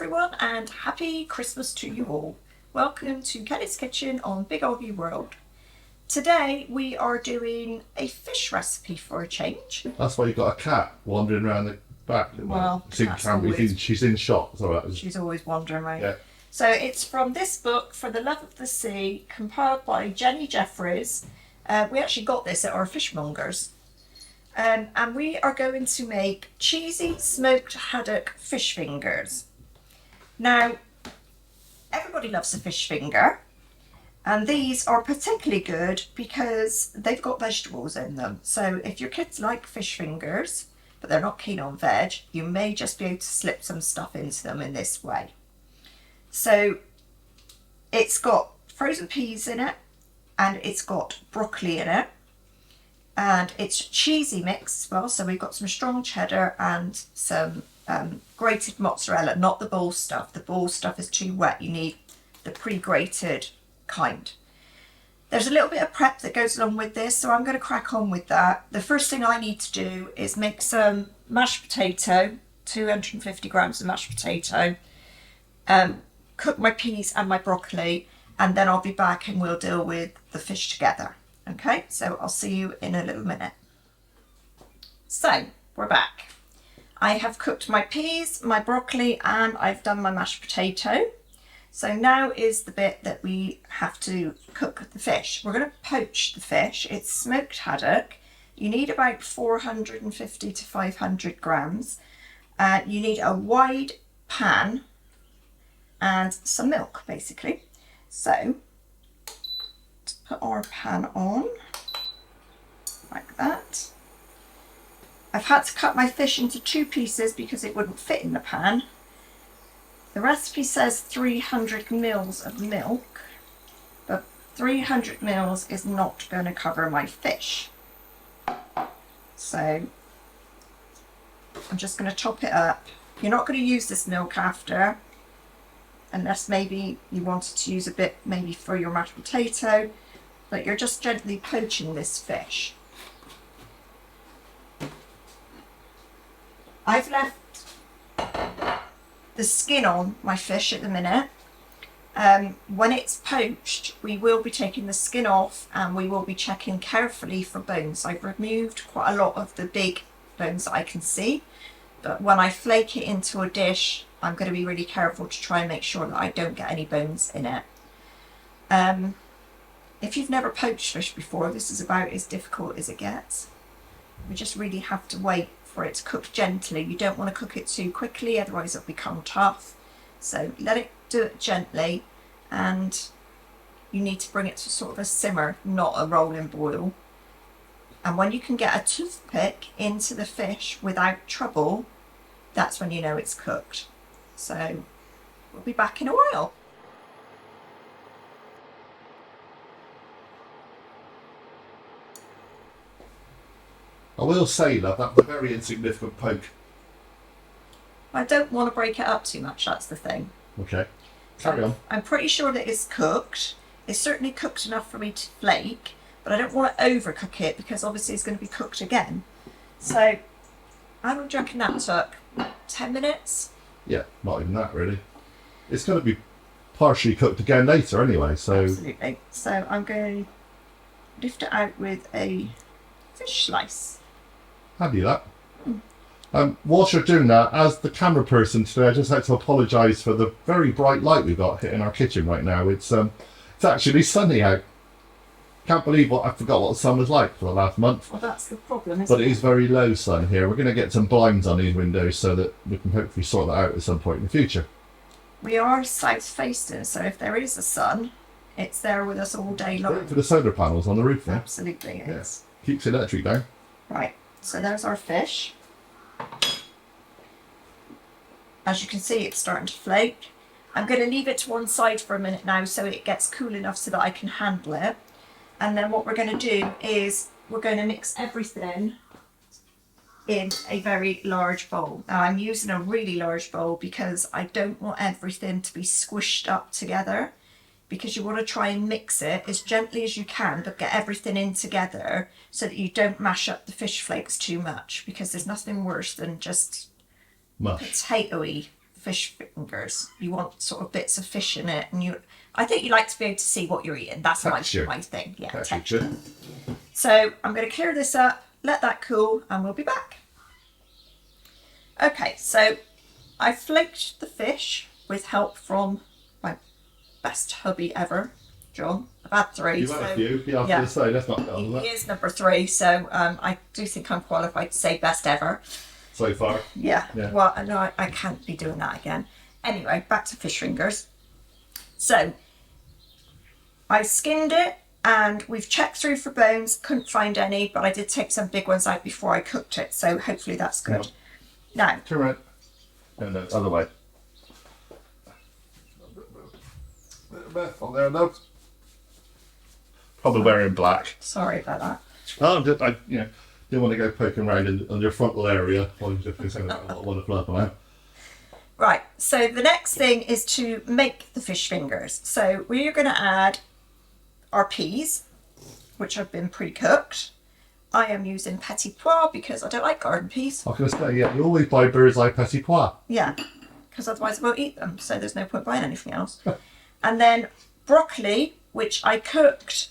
everyone, and happy Christmas to you all. Welcome to Kelly's Kitchen on Big OGGIE World. Today we are doing a fish recipe for a change. That's why you've got a cat wandering around the back. Well, she's in shock. It's all right. She's always wandering around. Yeah. So it's from this book, For the Love of the Sea, compiled by Jenny Jeffries. We actually got this at our Fishmongers. And we are going to make cheesy smoked haddock fish fingers. Now, everybody loves a fish finger, and these are particularly good because they've got vegetables in them. So if your kids like fish fingers, but they're not keen on veg, you may just be able to slip some stuff into them in this way. So it's got frozen peas in it, and it's got broccoli in it. And it's cheesy mix as well, so we've got some strong cheddar and some grated mozzarella, not the ball stuff. The ball stuff is too wet, you need the pre-grated kind. There's a little bit of prep that goes along with this, so I'm going to crack on with that. The first thing I need to do is make some mashed potato, 250 grams of mashed potato, cook my peas and my broccoli, and then I'll be back and we'll deal with the fish together. Okay, so I'll see you in a little minute. So, we're back. I have cooked my peas, my broccoli, and I've done my mashed potato. So now is the bit that we have to cook the fish. We're going to poach the fish. It's smoked haddock. You need about 450 to 500 grams. You need a wide pan and some milk, basically. So, put our pan on like that. I've had to cut my fish into 2 pieces because it wouldn't fit in the pan. The recipe says 300 mils of milk, but 300 mils is not going to cover my fish. So I'm just going to chop it up. You're not going to use this milk after, unless maybe you wanted to use a bit maybe for your mashed potato. But you're just gently poaching this fish. I've left the skin on my fish at the minute. When it's poached, we will be taking the skin off and we will be checking carefully for bones. I've removed quite a lot of the big bones that I can see, but when I flake it into a dish, I'm going to be really careful to try and make sure that I don't get any bones in it. If you've never poached fish before, this is about as difficult as it gets. We just really have to wait for it to cook gently. You don't want to cook it too quickly, otherwise it'll become tough. So let it do it gently, and you need to bring it to sort of a simmer, not a rolling boil. And when you can get a toothpick into the fish without trouble, that's when you know it's cooked. So we'll be back in a while. I will say, love, that was a very insignificant poke. I don't want to break it up too much, that's the thing. Okay, carry on. I'm pretty sure that it's cooked. It's certainly cooked enough for me to flake, but I don't want to overcook it because obviously it's going to be cooked again. So, I would reckon that took 10 minutes. Yeah, not even that really. It's going to be partially cooked again later anyway, so... Absolutely. So I'm going to lift it out with a fish slice. Handy that. Whilst you're doing that, as the camera person today, I'd just like to apologise for the very bright light we've got hitting our kitchen right now. It's actually sunny out. Can't believe I forgot what the sun was like for the last month. Well, that's the problem, isn't it? But it is very low sun here. We're going to get some blinds on these windows so that we can hopefully sort that out at some point in the future. We are south facing, so if there is a sun, it's there with us all day long. Great for the solar panels on the roof there. Absolutely, it is. Keeps the electric down. Right, so there's our fish. As you can see, it's starting to flake. I'm going to leave it to one side for a minute now so it gets cool enough so that I can handle it. And then what we're going to do is we're going to mix everything in a very large bowl. Now I'm using a really large bowl because I don't want everything to be squished up together, because you want to try and mix it as gently as you can, but get everything in together so that you don't mash up the fish flakes too much, because there's nothing worse than just mush. potatoey fish fingers. You want sort of bits of fish in it, and I think you like to be able to see what you're eating. That's my thing. Yeah, texture. So I'm going to clear this up, let that cool, and we'll be back. Okay, so I flaked the fish with help from my best hubby ever, John. I've had 3. You've had a few. Yeah, I was going to say, that's not done. He is number 3, so I do think I'm qualified to say best ever. So far. Yeah. Well, no, I can't be doing that again. Anyway, back to fish fingers. So I skinned it, and we've checked through for bones, couldn't find any, but I did take some big ones out before I cooked it, so hopefully that's good. Yep. Now, turn around. No, other way. On there, no. Probably wearing black. Sorry about that. Oh, I didn't want to go poking around on your frontal area while you're just saying that I want to flip out. Right, so the next thing is to make the fish fingers. So we are going to add our peas, which have been pre-cooked. I am using petit pois because I don't like garden peas. I was going to say, yeah, you always buy bird's eye petit pois. Yeah, because otherwise I won't eat them, so there's no point buying anything else. And then broccoli, which I cooked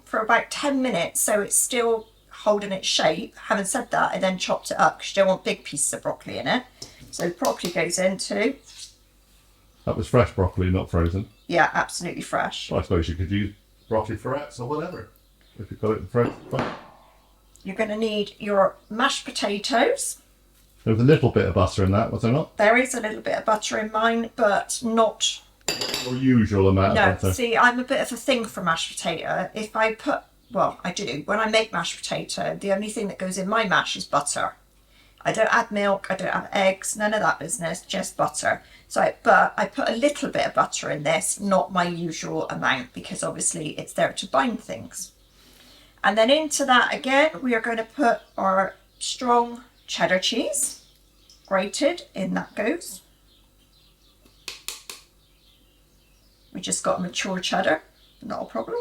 for about 10 minutes, so it's still holding its shape. Having said that, I then chopped it up because you don't want big pieces of broccoli in it. So broccoli goes into... That was fresh broccoli, not frozen. Yeah, absolutely fresh. Well, I suppose you could use broccoli florets or whatever, if you've got it in frozen. You're going to need your mashed potatoes. There was a little bit of butter in that, was there not? There is a little bit of butter in mine, but not... Your usual amount of butter. See, I'm a bit of a thing for mashed potato. If I put... Well, I do. When I make mashed potato, the only thing that goes in my mash is butter. I don't add milk, I don't add eggs, none of that business, just butter. But I put a little bit of butter in this, not my usual amount, because obviously it's there to bind things. And then into that again, we are going to put our strong cheddar cheese, grated, in that goes. We just got mature cheddar, not a problem.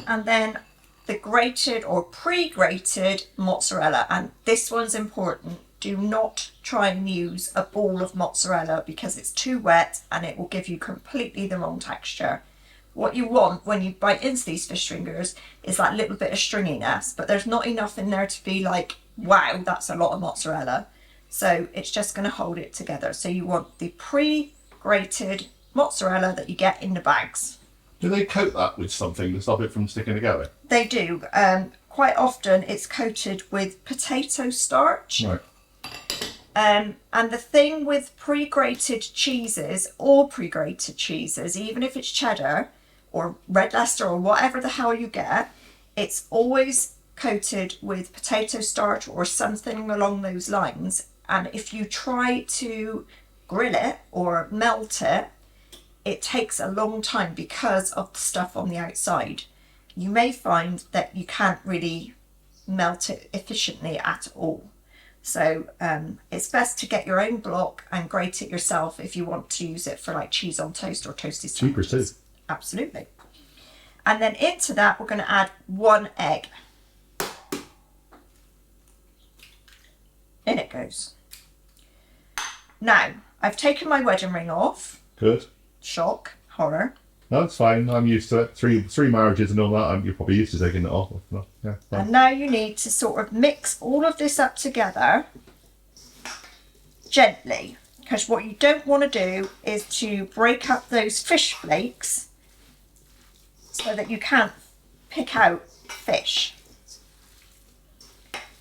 And then the grated or pre-grated mozzarella, and this one's important. Do not try and use a ball of mozzarella because it's too wet and it will give you completely the wrong texture. What you want when you bite into these fish fingers is that little bit of stringiness, but there's not enough in there to be like, wow, that's a lot of mozzarella. So it's just going to hold it together. So you want the pre-grated mozzarella that you get in the bags. Do they coat that with something to stop it from sticking together? They do. Quite often it's coated with potato starch. Right. And the thing with pre-grated cheeses, all pre-grated cheeses, even if it's cheddar or red Leicester or whatever the hell you get, it's always coated with potato starch or something along those lines. And if you try to grill it or melt it, it takes a long time because of the stuff on the outside. You may find that you can't really melt it efficiently at all. So it's best to get your own block and grate it yourself if you want to use it for like cheese on toast or toasted sandwiches. Cheaper too. Absolutely. And then into that we're going to add 1 egg. In it goes. Now, I've taken my wedding ring off. Good. Shock, horror. No, it's fine. I'm used to it. Three marriages and all that. You're probably used to taking it off. No, yeah, and now you need to sort of mix all of this up together gently, because what you don't want to do is to break up those fish flakes so that you can't pick out fish,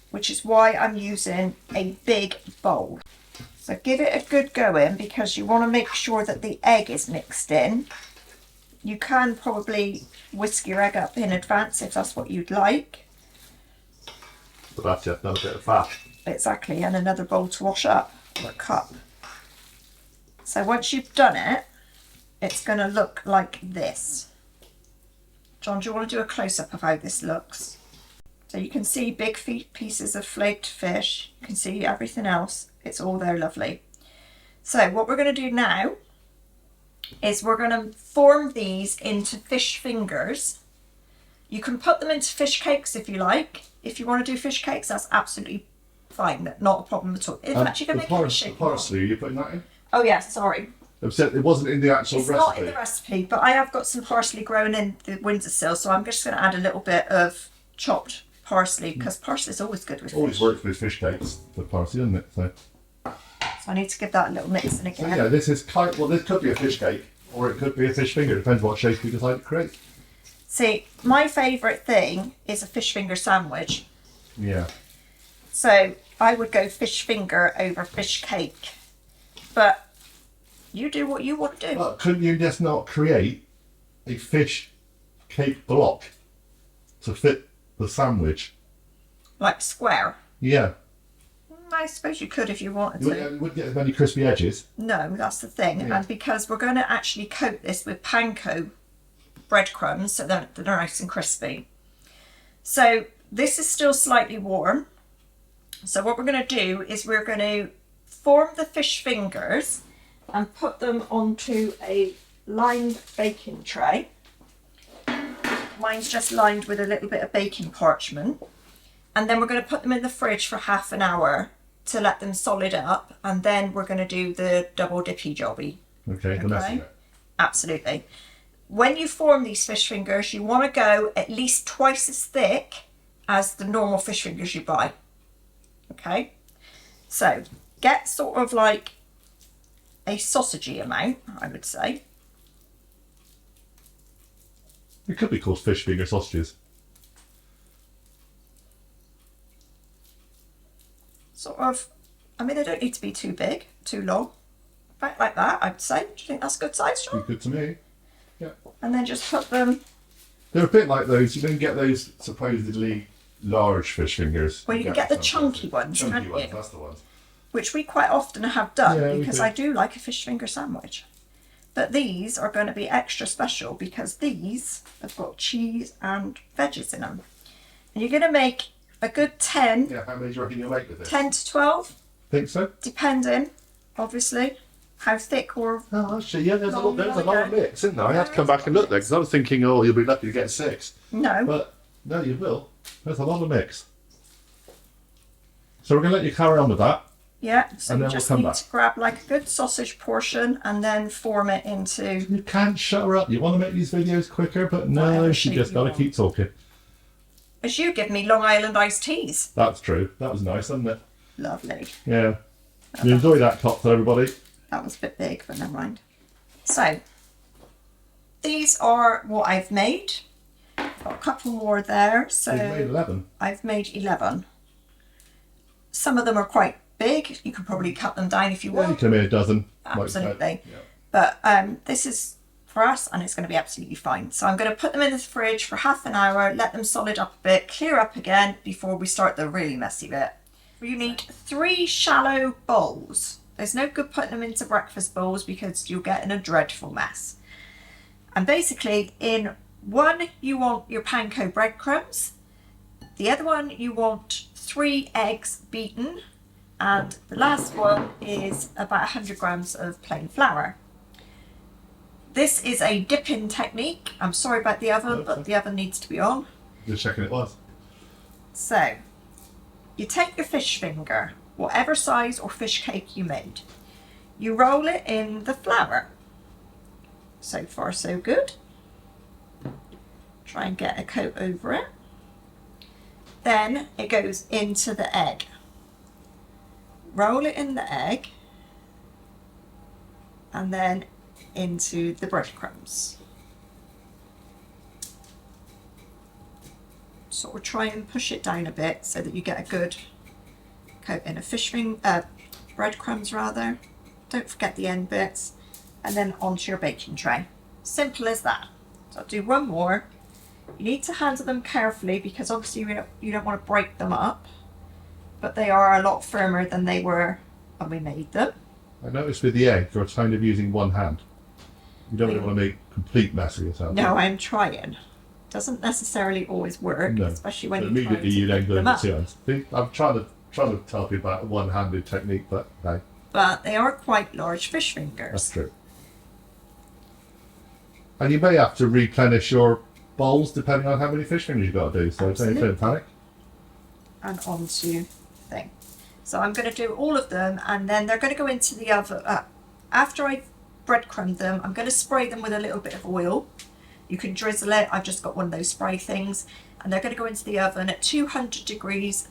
which is why I'm using a big bowl. So give it a good go in because you want to make sure that the egg is mixed in. You can probably whisk your egg up in advance if that's what you'd like. But that's just another bit of fat. Exactly, and another bowl to wash up, or a cup. So once you've done it, it's going to look like this. John, do you want to do a close-up of how this looks? So you can see big pieces of flaked fish. You can see everything else. It's all there lovely. So what we're going to do now is we're going to form these into fish fingers. You can put them into fish cakes if you like. If you want to do fish cakes, that's absolutely Fine, not a problem at all. In fact, you can make it a shape. Parsley, are you putting that in? Oh yeah, sorry. It wasn't in the actual It's recipe. not in the recipe, but I have got some parsley growing in the windowsill, so I'm just going to add a little bit of chopped parsley, because parsley is always good with Always fish. works with fish cakes, the parsley, doesn't it? So So I need to give that a little mix in again. yeah, this is this could be a fish cake, or it could be a fish finger. Depends what shape we decide to create. See, my favourite thing is a fish finger sandwich. Yeah. So I would go fish finger over fish cake. But you do what you want to do. But couldn't you just not create a fish cake block to fit the sandwich? Like square. Yeah. I suppose you could if you wanted You to. wouldn't get as many crispy edges. No, that's the thing. Yeah. And because we're going to actually coat this with panko breadcrumbs so that they're nice and crispy. So this is still slightly warm. So what we're going to do is we're going to form the fish fingers and put them onto a lined baking tray. Mine's just lined with a little bit of baking parchment. And then we're going to put them in the fridge for half an hour to let them solid up. And then we're going to do the double dippy jobby. Okay, the messing it. Absolutely. When you form these fish fingers, you want to go at least twice as thick as the normal fish fingers you buy. Okay? So, get sort of like a sausagey amount, I would say. It could be called fish finger sausages. Sort of, I mean, they don't need to be too big, too long. About like that, I'd say. Do you think that's a good size, John? Be good to me. Yeah. And then just put them. They're a bit like those. You don't get those supposedly large fish fingers. Well, you can get the chunky ones, Chunky can't ones, you? that's the ones. Which we quite often have done Yeah, we because do. I do like a fish finger sandwich. But these are going to be extra special because these have got cheese and veggies in them. And you're going to make a good 10, Yeah, how many do you reckon you'll make with this? 10 to 12, Think so? depending, obviously, how thick or... Oh, actually, yeah, there's a lot of Yeah. mix, isn't there? I had to come back and look there because I was thinking, oh, you'll be lucky to get 6. No. But no, you will. There's a lot of mix. So we're going to let you carry on with that. Yeah, so And you then we'll just come need back. to grab like a good sausage portion and then form it into... You can't shut her up. You want to make these videos quicker, but no, Whatever she shape just you got to want. keep talking. As you give me Long Island iced teas. That's true. That was nice, wasn't it? Lovely. Yeah. You enjoy that cocktail, everybody? That was a bit big, but never mind. So, these are what I've made. Got a couple more there, so You've made 11. I've made 11. Some of them are quite big. You could probably cut them down if you Yeah, you want. can make a dozen. Absolutely. Yeah. But this is for us and it's going to be absolutely fine. So I'm going to put them in the fridge for half an hour, let them solid up a bit, clear up again before we start the really messy bit. You need 3 shallow bowls. There's no good putting them into breakfast bowls because you'll get in a dreadful mess. And basically in one you want your panko breadcrumbs, the other one you want 3 eggs beaten, and the last one is about 100 grams of plain flour. This is a dip-in technique. I'm sorry about the oven, but the oven needs to be on. Just checking it was. So, you take your fish finger, whatever size or fish cake you made. You roll it in the flour. So far, so good. Try and get a coat over it. Then it goes into the egg. Roll it in the egg. And then into the breadcrumbs. Sort of try and push it down a bit so that you get a good coat in of breadcrumbs rather. Don't forget the end bits. And then onto your baking tray. Simple as that. So I'll do one more. You need to handle them carefully because obviously you don't want to break them up. But they are a lot firmer than they were when we made them. I noticed with the egg, you're kind of using one hand. You don't really want to make a complete mess of yourself. No, I'm trying. Doesn't necessarily always work, No. especially when So you try immediately to you then pick go them into up. 2 hands. See, I'm trying to tell you about a one-handed technique, but no, But they are quite large fish that's fingers. true. And you may have to replenish your bowls depending on how many fish fingers you've got to do. So don't Absolutely. panic. And onto thing. So I'm going to do all of them, and then they're going to go into the oven. After I breadcrumb them, I'm going to spray them with a little bit of oil. You can drizzle it. I've just got one of those spray things, and they're going to go into the oven at 200 degrees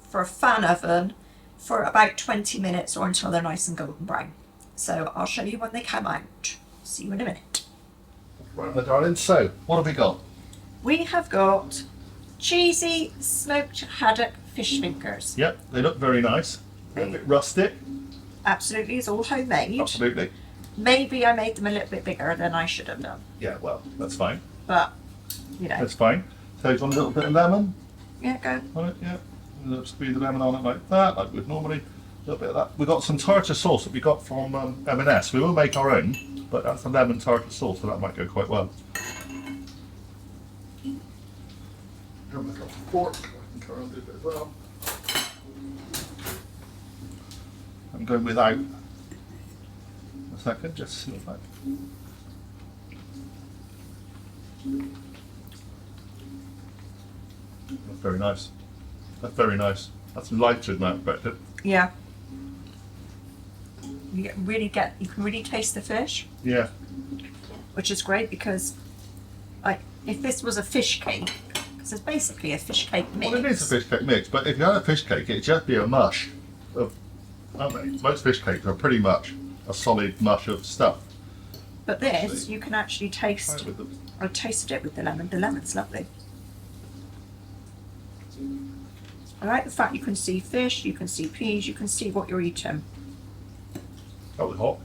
for a fan oven for about 20 minutes or until they're nice and golden brown. So I'll show you when they come out. See you in a minute. Right, my darling. So, what have we got? We have got cheesy smoked haddock fish fingers. Yep, they look very nice. They're a bit rustic. Absolutely, it's all homemade. Absolutely. Maybe I made them a little bit bigger than I should have done, Yeah, well, that's fine. but you know. That's fine. So, you want a little bit of lemon Yeah, go. on it? Yeah. Squeeze the lemon on it like that, like we'd normally. A little bit of that. We've got some tartar sauce that we got from M&S. We will make our own, but that's a lemon tartar sauce, so that might go quite well. I've got a fork. I can try and do it as well. I'm going without. A second, just see if I. That's very nice. That's very nice. That's lighter than I expected. Yeah. You can really taste the fish, Yeah. which is great because, like, if this was a fish cake, because it's basically a fish cake mix. Well, it is a fish cake mix, but if you had a fish cake, it'd just be a mush of, aren't they? Most fish cakes are pretty much a solid mush of stuff. But this, you can actually Try taste. it with the, I tasted it with the lemon. The lemon's lovely. I like the fact you can see fish, you can see peas, you can see what you're eating. that was hot.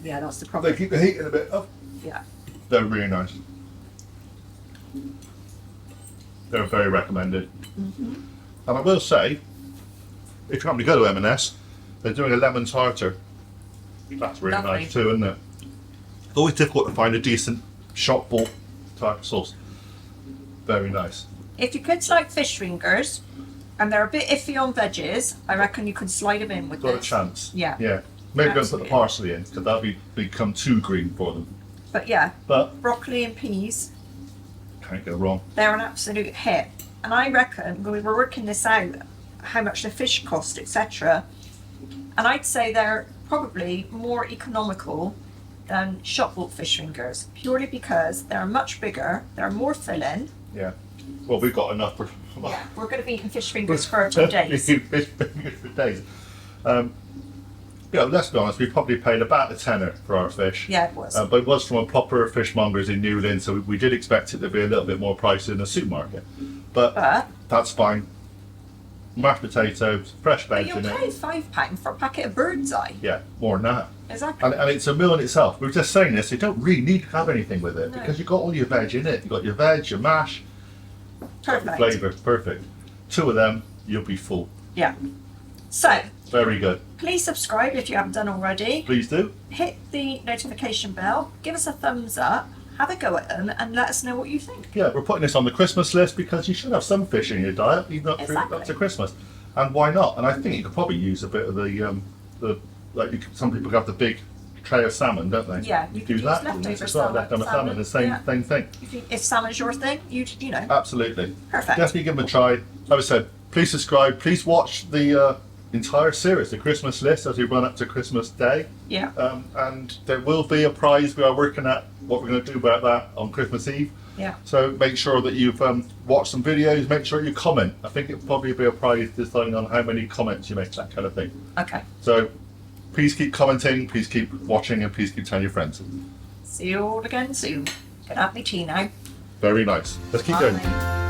Yeah, that's the They problem. keep the heat in a bit up. Yeah. They're really nice. They're very recommended. Mm-hmm. And I will say, if you happen to go to M&S, they're doing a lemon tartar. That's really Lovely. nice too, isn't it? It's always difficult to find a decent shop bought tartar sauce. Very nice. If your kids like fish fingers and they're a bit iffy on veggies, I reckon you can slide them in with Got a this. chance. Yeah. Yeah. Maybe don't put Absolutely. the parsley in because that'll become too green for them. But yeah, But broccoli and peas, can't go wrong. they're an absolute hit. And I reckon when we were working this out, how much the fish cost, etc. And I'd say they're probably more economical than shop bought fish fingers, purely because they're much bigger, they're more filling. Yeah. Well, we've got enough for. Yeah, we're going to be eating fish fingers for 2 days. Fish fingers for days. Yeah, let's be honest. We probably paid about a tenner for our fish. Yeah, it was. But it was from a proper fishmongers in NEWLYN, so we did expect it to be a little bit more pricey in the supermarket. But But that's fine. Mashed potatoes, fresh But veg you'll in pay it. £5 for a packet of bird's eye. Yeah, more than that. Exactly. And it's a meal in itself. We were just saying this, you don't really need to have anything with it No. because you've got all your veg in it. You've got your veg, your mash, Perfect. flavour, perfect. 2 of them, you'll be full. Yeah. So, Very good. please subscribe if you haven't done already. Please do. Hit the notification bell, give us a thumbs up, have a go at them, and let us know what you think. Yeah, we're putting this on the Christmas list because you should have some fish in your diet, even up, through, Exactly. up to Christmas. And why not? And I think you could probably use a bit of the like some people have the big tray of salmon, don't they? Yeah, you do can use that. leftover It's not leftover salmon. The same yeah. thing. If salmon's your thing, you know, Absolutely. perfect. Definitely give them a try. Like I said, please subscribe. Please watch the entire series, the Christmas list, as we run up to Christmas Day. Yeah. And there will be a prize. We are working at what we're going to do about that on Christmas Eve. Yeah. So make sure that you've watched some videos. Make sure you comment. I think it'll probably be a prize deciding on how many comments you make, that kind of thing. Okay. So please keep commenting, please keep watching, and please keep telling your friends. See you all again soon. Gonna have me tea now. Very nice. Let's keep Bye. going.